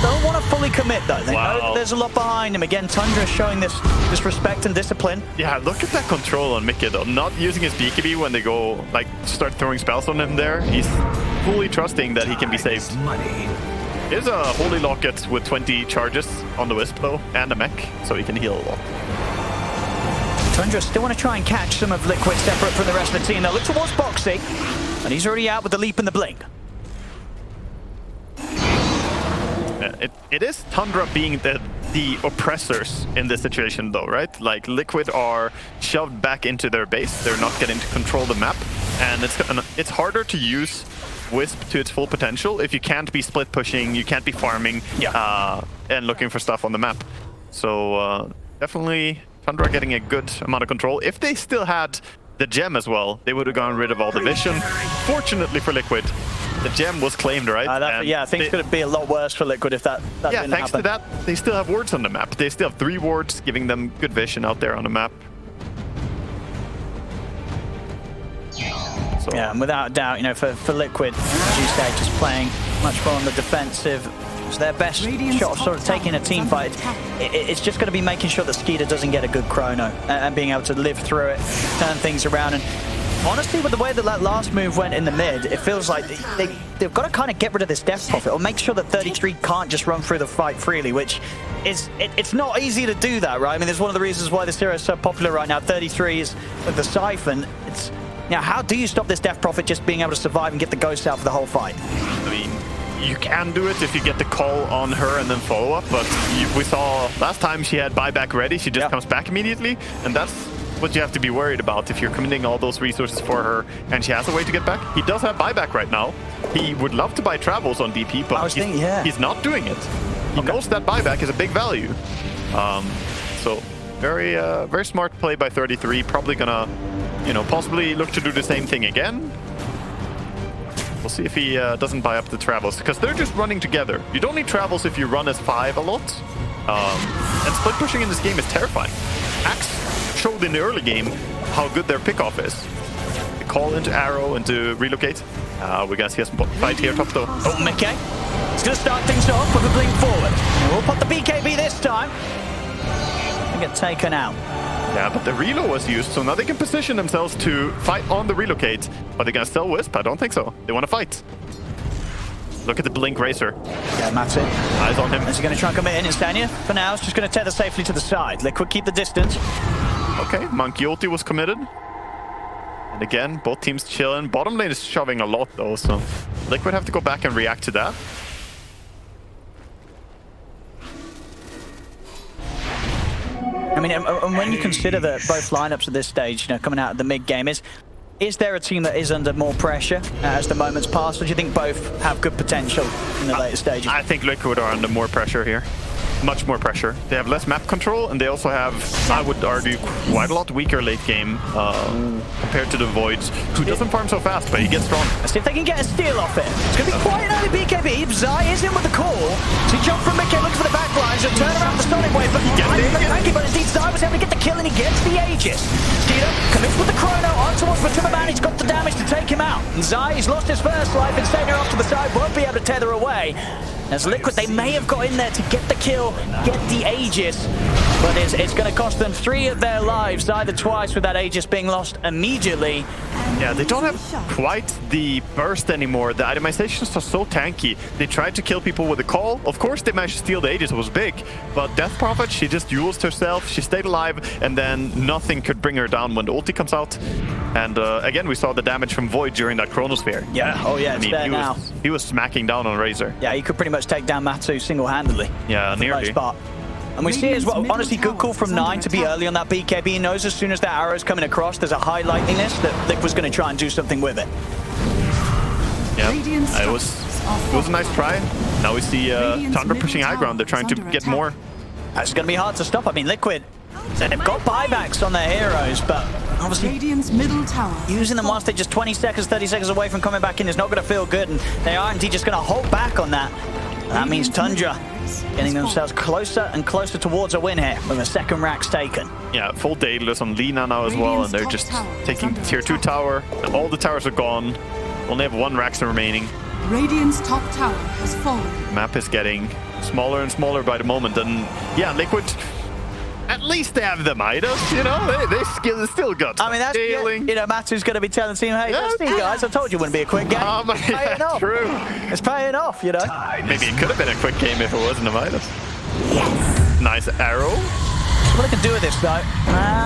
Don't want to fully commit though. They know that there's a lot behind him. Again, Tundra showing this respect and discipline. Yeah, look at that control on Mickey though. Not using his BKB when they go, like, start throwing spells on him there. He's fully trusting that he can be saved. Here's a Holy Locket with 20 charges on the Wisp though, and a mech, so he can heal a lot. Tundra still want to try and catch some of Liquid separate from the rest of the team. They'll look towards Boxy, and he's already out with the leap and the blink. It is Tundra being the oppressors in this situation though, right? Like, Liquid are shoved back into their base. They're not getting to control the map, and it's harder to use Wisp to its full potential if you can't be split pushing, you can't be farming, and looking for stuff on the map. So definitely Tundra getting a good amount of control. If they still had the gem as well, they would have gotten rid of all the vision. Fortunately for Liquid, the gem was claimed, right? I think it's going to be a lot worse for Liquid if that didn't happen. Yeah, thanks to that, they still have wards on the map. They still have 3 wards, giving them good vision out there on the map. So. Yeah, and without a doubt, you know, for Liquid, as you say, just playing much more on the defensive. It's their best shot of sort of taking a team fight. It's just going to be making sure that Skeeter doesn't get a good Chrono and being able to live through it, turn things around. And honestly, with the way that last move went in the mid, it feels like they've got to kind of get rid of this Death Prophet or make sure that 33 can't just run through the fight freely, which is, it's not easy to do that, right? I mean, it's one of the reasons why this hero is so popular right now. 33 is with the Siphon. Now, how do you stop this Death Prophet just being able to survive and get the Ghost out for the whole fight? I mean, you can do it if you get the call on her and then follow up, but we saw last time she had buyback ready, she just comes back immediately, and that's what you have to be worried about if you're committing all those resources for her and she has a way to get back. He does have buyback right now. He would love to buy travels on DP, but he's not doing it. He knows that buyback is a big value. So very very smart play by 33. Probably gonna, you know, possibly look to do the same thing again. We'll see if he doesn't buy up the travels, because they're just running together. You don't need travels if you run as 5 a lot. And split pushing in this game is terrifying. Axe showed in the early game how good their pickoff is. They call into arrow, into relocate. We're gonna see a fight here top though. Oh, Mickey. He's gonna start things off with a blink forward. And we'll put the BKB this time. And get taken out. Yeah, but the reload was used, so now they can position themselves to fight on the relocate. Are they gonna still Wisp? I don't think so. They want to fight. Look at the blink racer. Yeah, Matty. Eyes on him. Is he going to try and come in? iNSaNiA, for now, it's just going to tether safely to the side. Liquid keep the distance. Okay, Monkey ulti was committed. And again, both teams chilling. Bottom lane is shoving a lot though, so Liquid have to go back and react to that. I mean, and when you consider that both lineups at this stage, you know, coming out of the mid game, is there a team that is under more pressure as the moments pass, or do you think both have good potential in the later stages? I think Liquid are under more pressure here. Much more pressure. They have less map control, and they also have, I would argue, quite a lot weaker late game compared to the Voids, who doesn't farm so fast, but he gets strong. Let's see if they can get a steal off it. It's going to be quite an early BKB. Zai is in with the call. So he jumped from Mickey, looking for the back lines, and turn around the Sonic Wave, but indeed Zai was able to get the kill, and he gets the Aegis. Skeeter commits with the Chrono on towards Timmerman. He's got the damage to take him out. And Zai, he's lost his first life, and staying off to the side, won't be able to tether away. As Liquid, they may have got in there to get the kill, get the Aegis, but it's going to cost them 3 of their lives, either twice with that Aegis being lost immediately. Yeah, they don't have quite the burst anymore. The itemizations are so tanky. They tried to kill people with a call. Of course, they managed to steal the Aegis. It was big. But Death Prophet, she just used herself. She stayed alive, and then nothing could bring her down when the ulti comes out. And again, we saw the damage from Void during that Chronosphere. Yeah, oh yeah, it's there now. He was smacking down on Razor. Yeah, he could pretty much take down Matu single-handedly. Yeah, nearly. And we see as well, honestly, good call from 9 to be early on that BKB. He knows as soon as that arrow's coming across, there's a high likeliness that Liquid's going to try and do something with it. Yeah, it was a nice try. Now we see Tundra pushing high ground. They're trying to get more. That's going to be hard to stop. I mean, Liquid, they've got buybacks on their heroes, but obviously using them once they're just 20 seconds, 30 seconds away from coming back in is not going to feel good, and they are indeed just going to hold back on that. That means Tundra getting themselves closer and closer towards a win here with a second rack's taken. Yeah, full Daedalus on Lina now as well, and they're just taking the tier 2 tower. All the towers are gone. Only have 1 Raxon remaining. Radiant's top tower has fallen. Map is getting smaller and smaller by the moment, and yeah, Liquid, at least they have the Midas, you know, they still got I mean, that's, scaling. you know, Matu's going to be telling the team, hey, see guys, I told you it wouldn't be a quick game. It's paying off. True. It's paying off, you know. Maybe it could have been a quick game if it wasn't a Midas. Yes. Nice arrow. What they can do with this, though?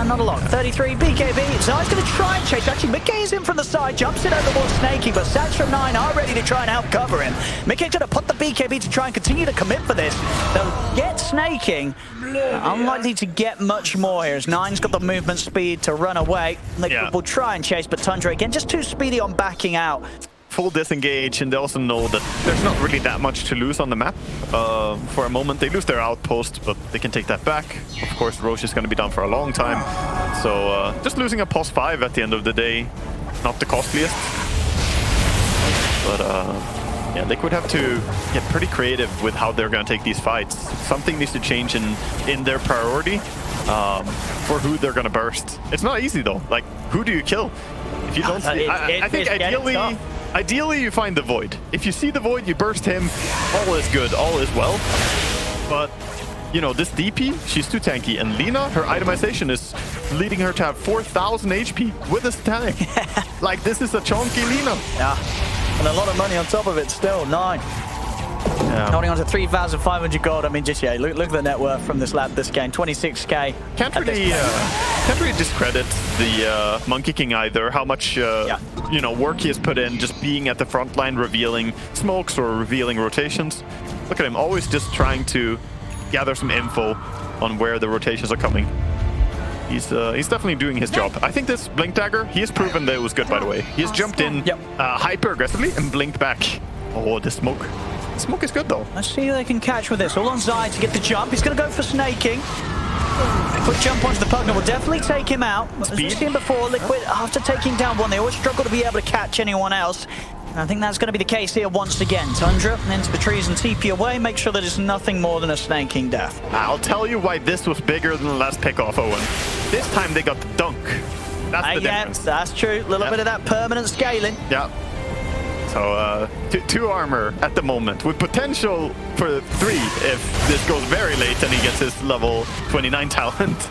Not a lot. 33 BKB. So he's going to try and chase. Actually, McKay's in from the side, jumps in over the wall, Snaky, but Sats from 9 are ready to try and help cover him. McKay's going to put the BKB to try and continue to commit for this. They'll get snaking. Unlikely to get much more here, as 9's got the movement speed to run away. Liquid will try and chase, but Tundra, again, just too speedy on backing out. Full disengage, and they also know that there's not really that much to lose on the map. For a moment, they lose their outpost, but they can take that back. Of course, Roche is going to be down for a long time. So just losing a pos 5 at the end of the day, not the costliest. But yeah, Liquid have to get pretty creative with how they're going to take these fights. Something needs to change in their priority for who they're going to burst. It's not easy though. Like, who do you kill? If you don't see, I think ideally you find the Void. If you see the Void, you burst him, all is good, all is well. But, you know, this DP, she's too tanky. And Lina, her itemization is leading her to have 4,000 HP with a tank. Like, this is a chunky Lina. Yeah, and a lot of money on top of it still, 9. Yeah. Holding on to 3,500 gold. I mean, just, yeah, look at the net worth from this lad this game, 26k. Can't really discredit the Monkey King either, how much you know, work he has put in just being at the front line, revealing smokes or revealing rotations. Look at him, always just trying to gather some info on where the rotations are coming. He's definitely doing his job. I think this Blink Dagger, he has proven that it was good, by the way. He has jumped in hyper aggressively and blinked back. Oh, the smoke. The smoke is good though. Let's see who they can catch with this. All on Zai to get the jump. He's going to go for snaking. A quick jump onto the Pugna will definitely take him out. As we've seen before, Liquid, after taking down one, they always struggle to be able to catch anyone else. And I think that's going to be the case here once again. Tundra into the trees and TP away. Make sure that it's nothing more than a snaking death. I'll tell you why this was bigger than the last pick-off, Owen. This time they got the dunk. That's the difference. That's true. A little bit of that permanent scaling. Yeah. So 2 armor at the moment, with potential for 3 if this goes very late and he gets his level 29 talent.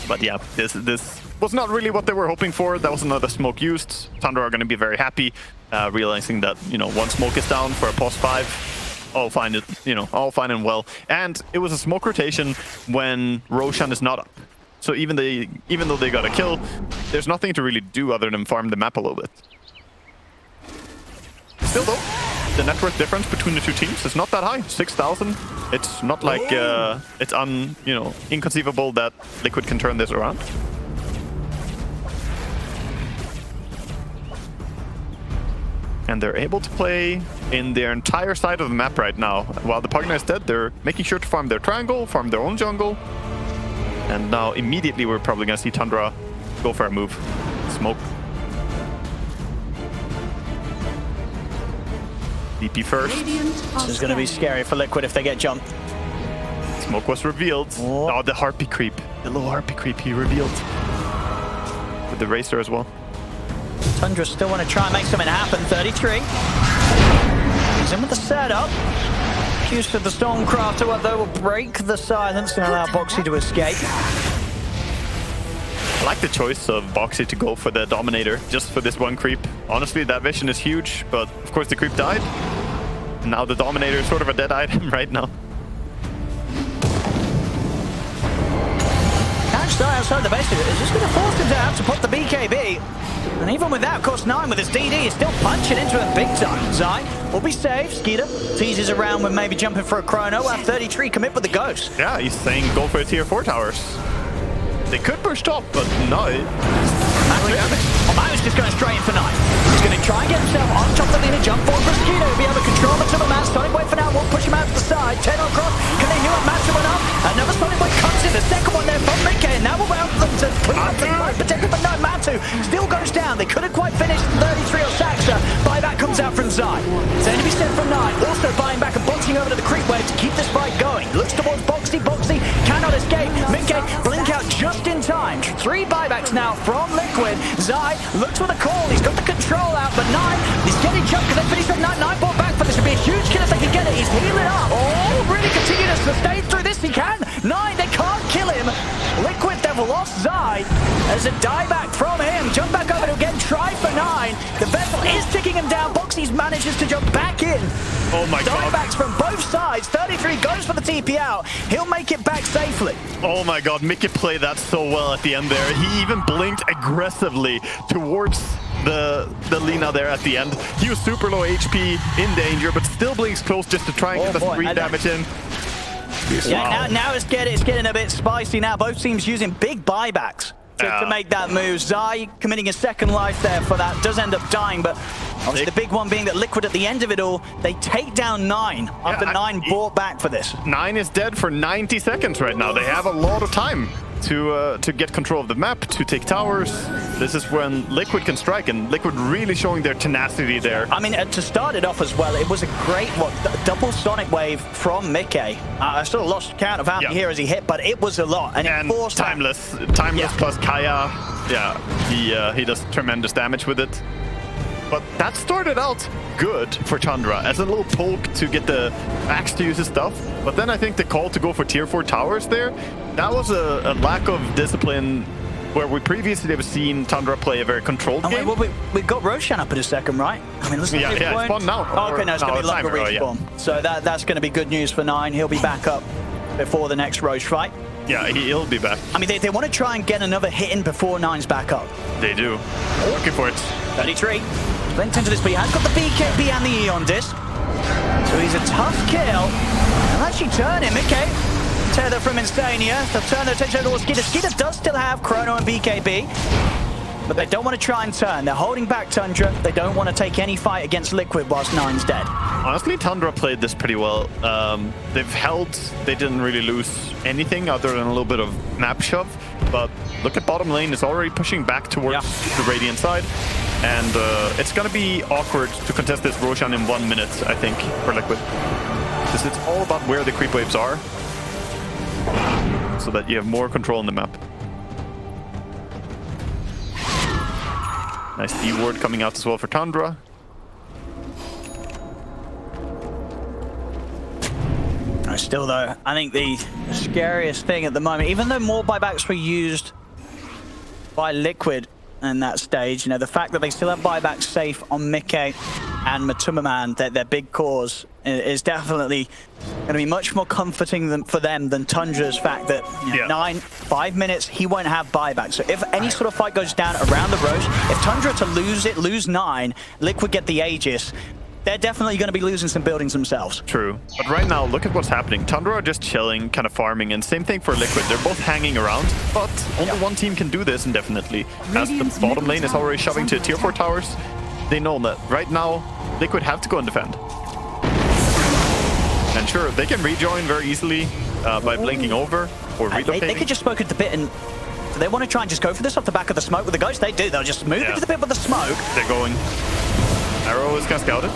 But yeah, this was not really what they were hoping for. That was another smoke used. Tundra are going to be very happy, realizing that, you know, 1 smoke is down for a pos 5. All fine, all fine and well. And it was a smoke rotation when Roshan is not up. So even though they got a kill, there's nothing to really do other than farm the map a little bit. Still though, the net worth difference between the 2 teams is not that high, 6,000. It's not like it's inconceivable that Liquid can turn this around. And they're able to play in their entire side of the map right now. While the Pugna is dead, they're making sure to farm their triangle, farm their own jungle. And now immediately we're probably going to see Tundra go for a move. Smoke. DP first. This is going to be scary for Liquid if they get jumped. Smoke was revealed. Oh, the harpy creep. The little harpy creep he revealed. With the Racer as well. Tundra still want to try and make something happen. 33. He's in with the setup. Used to the Stormcrafter, what though will break the silence and allow Boxy to escape. I like the choice of Boxy to go for the Dominator just for this one creep. Honestly, that vision is huge, but of course the creep died. Now the Dominator is sort of a dead item right now. Catch die outside the base is just going to force him to have to put the BKB. And even with that, of course, 9 with his DD is still punching into it big time. Zai will be safe. Skeeter teases around with maybe jumping for a chrono. At 33, commit with the Ghost. Yeah, he's saying go for tier 4 towers. They could push top, but no. Matt's just going straight in for 9. He's going to try and get himself on top of the Lina, jump forward for Skeeter. He'll be able to control the Matt. Sonic Wave for now won't push him out to the side. 10 on cross. Can they heal it? Matt went up. Another Sonic Wave comes in. The second one there from Mickey. And now we're around them to clean up the right protected, but no, Matu still goes down. They couldn't quite finish 33 or Saxa. Buyback comes out from Zai. It's enemy step from 9. Also buying back and boxing over to the creep wave to keep this fight going. Looks towards Boxy. Boxy cannot escape. Mickey blink out just in time. 3 buybacks now from Liquid. Zai looks for the call. He's got the control out, but 9 is getting jumped. Can they finish up 9? 9 ball back for this. Would be a huge kill if they can get it. He's healing up. Oh, really continue to sustain through this. He can. 9, they can't kill him. Liquid, they've lost Zai. There's a dieback from him. Jump back over to again. Try for 9. The vessel is ticking him down. Boxy manages to jump back in. Oh my god. Diebacks from both sides. 33 goes for the TP out. He'll make it back safely. Oh my god, Mickey played that so well at the end there. He even blinked aggressively towards the Lina there at the end. He was super low HP, in danger, but still blinks close just to try and get the 3 damage in. Yeah, now it's getting a bit spicy now. Both teams using big buybacks to make that move. Zai committing a second life there for that. Does end up dying, but obviously the big one being that Liquid at the end of it all, they take down 9 after 9 bought back for this. 9 is dead for 90 seconds right now. They have a lot of time to get control of the map, to take towers. This is when Liquid can strike, and Liquid really showing their tenacity there. I mean, to start it off as well, it was a great double Sonic Wave from Mickey. I sort of lost count of how many heroes he hit, but it was a lot. And forced Timeless plus Kaya. Yeah, he does tremendous damage with it. But that started out good for Tundra as a little poke to get the Max to use his stuff. But then I think the call to go for tier 4 towers there, that was a lack of discipline where we previously have seen Tundra play a very controlled game. Well, we got Roshan up in a second, right? I mean, listen, it's spawned now. Oh, okay, no, it's going to be longer respawn. So that's going to be good news for 9. He'll be back up before the next Roche fight. Yeah, he'll be back. I mean, they want to try and get another hit in before 9's back up. They do. Looking for it. 33. Linked into this, but he has got the BKB and the Eon disc. So he's a tough kill. And actually turn him, okay. Tether from iNSaNiA. They'll turn their attention towards Skeeter. Skeeter does still have Chrono and BKB. But they don't want to try and turn. They're holding back Tundra. They don't want to take any fight against Liquid whilst 9's dead. Honestly, Tundra played this pretty well. They've held. They didn't really lose anything other than a little bit of map shove. But look at bottom lane. It's already pushing back towards the Radiant side. And it's going to be awkward to contest this Roshan in 1 minute, I think, for Liquid. Because it's all about where the creep waves are. So that you have more control on the map. Nice D-ward coming out as well for Tundra. Still though, I think the scariest thing at the moment, even though more buybacks were used by Liquid in that stage, you know, the fact that they still have buybacks safe on Mickey and Matumaman, their big cause, is definitely going to be much more comforting for them than Tundra's fact that 5 minutes, he won't have buyback. So if any sort of fight goes down around the Roche, if Tundra to lose 9, Liquid get the Aegis, they're definitely going to be losing some buildings themselves. True. But right now, look at what's happening. Tundra are just chilling, kind of farming, and same thing for Liquid. They're both hanging around, but only one team can do this indefinitely. As the bottom lane is already shoving to tier 4 towers, they know that right now, Liquid have to go and defend. And sure, they can rejoin very easily by blinking over or relocating. They could just smoke at the pit, and so they want to try and just go for this off the back of the smoke with the Ghost. They do. They'll just move into the pit with the smoke. They're going. Arrow is kind of scouted,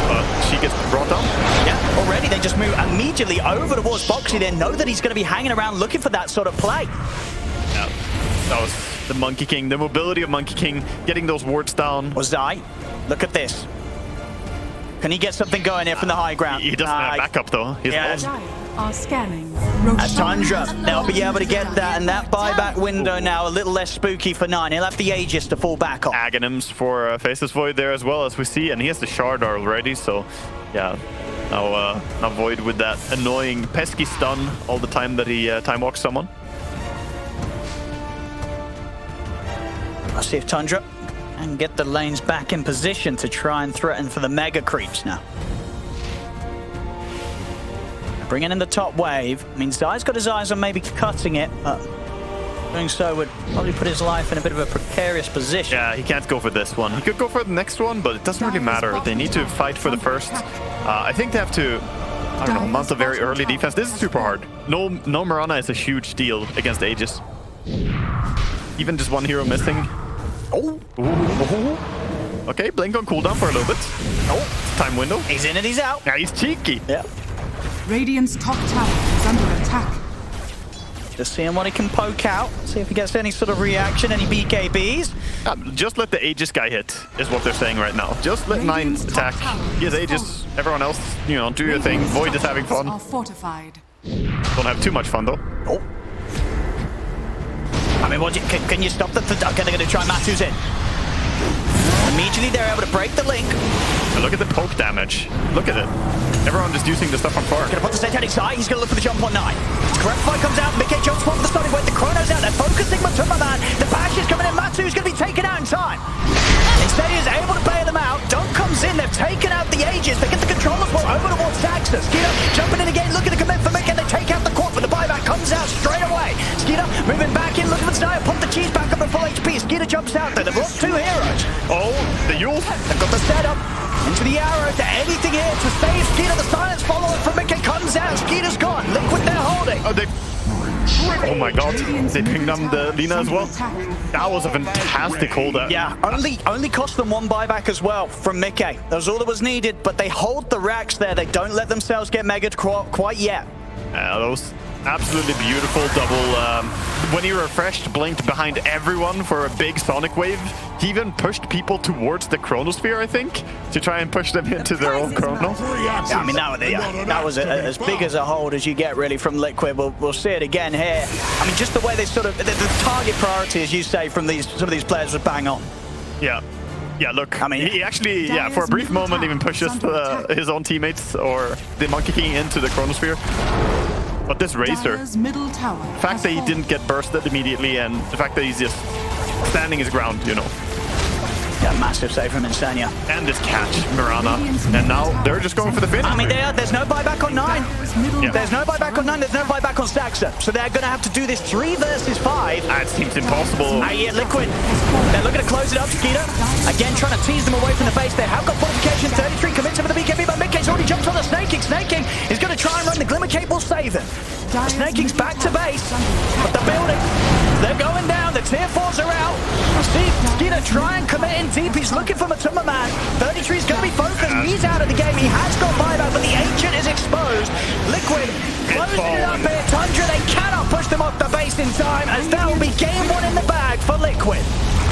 but she gets brought down. Yeah, already they just move immediately over towards Boxy. They know that he's going to be hanging around looking for that sort of play. Yeah, that was the Monkey King, the mobility of Monkey King, getting those wards down. Was Zai? Look at this. Can he get something going here from the high ground? He doesn't have backup though. He's Are scanning. Tundra, they'll be able to get that, and that buyback window now a little less spooky for 9. He'll have the Aegis to fall back on. Aghanims for Faceless Void there as well, as we see, and he has the Shard already, so yeah. Now Void with that annoying pesky stun all the time that he time walks someone. Let's see if Tundra can get the lanes back in position to try and threaten for the mega creeps now. Bringing in the top wave. I mean, Zai's got his eyes on maybe cutting it, but doing so would probably put his life in a bit of a precarious position. Yeah, he can't go for this one. He could go for the next one, but it doesn't really matter. They need to fight for the first. I think they have to, I don't know, mount a very early defense. This is super hard. No Mirana is a huge deal against Aegis. Even just one hero missing. Oh. Ooh. Okay, blink on cooldown for a little bit. Oh, time window. He's in and he's out. Yeah, he's cheeky. Yeah. Radiant's top tower is under attack. Just seeing what he can poke out. See if he gets any sort of reaction, any BKBs. Just let the Aegis guy hit, is what they're saying right now. Just let 9 attack. He has Aegis. Everyone else, you know, do your thing. Void is having fun. Are fortified. Don't have too much fun, though. Oh. I mean, can you stop the... Okay, they're going to try Matu's in. Immediately, they're able to break the link. And look at the poke damage. Look at it. Everyone just using the stuff on far. Gonna put the Satanic side. He's gonna look for the jump on 9. Corruptify comes out. Mickey jumps from the starting point. The Chrono's out. They're focusing Matuma Man. The bash is coming in. Matu's gonna be taken out in time. Instead, he's able to bail them out. Dunk comes in. They've taken out the Aegis. They get the controllers ball over towards Daxter. Skeeter jumping in again, looking to commit for Mickey. They take out the court, but the buyback comes out straight away. Skeeter moving back in, looking for Snyder. Pump the cheese back up at full HP. Skeeter jumps out there. They've lost 2 heroes. Oh, the Yule. They've got the setup. Into the arrow, to anything here to save Skeeter. The silence follower from Mickey comes out. Skeeter's gone. Liquid they're holding. Oh my god. They pinged them the Lina as well. That was a fantastic holdout. Yeah, only cost them 1 buyback as well from Mickey. That was all that was needed, but they hold the racks there. They don't let themselves get mega quite yet. That was absolutely beautiful double. When he refreshed, blinked behind everyone for a big sonic wave. He even pushed people towards the Chronosphere, I think, to try and push them into their own Chrono. Yeah, I mean, that was as big as a hold as you get, really, from Liquid. We'll see it again here. I mean, just the way they sort of... The target priority, as you say, from some of these players was bang on. Yeah. Yeah, look, I mean, he actually, for a brief moment, even pushes his own teammates or the Monkey King into the Chronosphere. But this Razor, the fact that he didn't get bursted immediately and the fact that he's just standing his ground, you know. Yeah, massive save from iNSaNiA. And this catch, Mirana. And now they're just going for the finish. I mean, there's no buyback on 9. Yeah. There's no buyback on 9. There's no buyback on Daxter. So they're going to have to do this 3 versus 5. That seems impossible. Yeah, Liquid. They're looking to close it up. Skeeter, again, trying to tease them away from the base. They have got fortification. 33 commits over the BKB, but Mickey's already jumped on the Snake King. Snake King is going to try and run the Glimmer Cape will save him. The Snake King's back to base, but the building, they're going down. The tier 4s are out. See Skeeter try and commit in deep. He's looking for Matuma Man. 33 is going to be focused. He's out of the game. He has got buyback, but the Ancient is exposed. Liquid closing it up here. Tundra, they cannot push them off the base in time, as that will be game 1 in the bag for Liquid.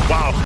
Wow.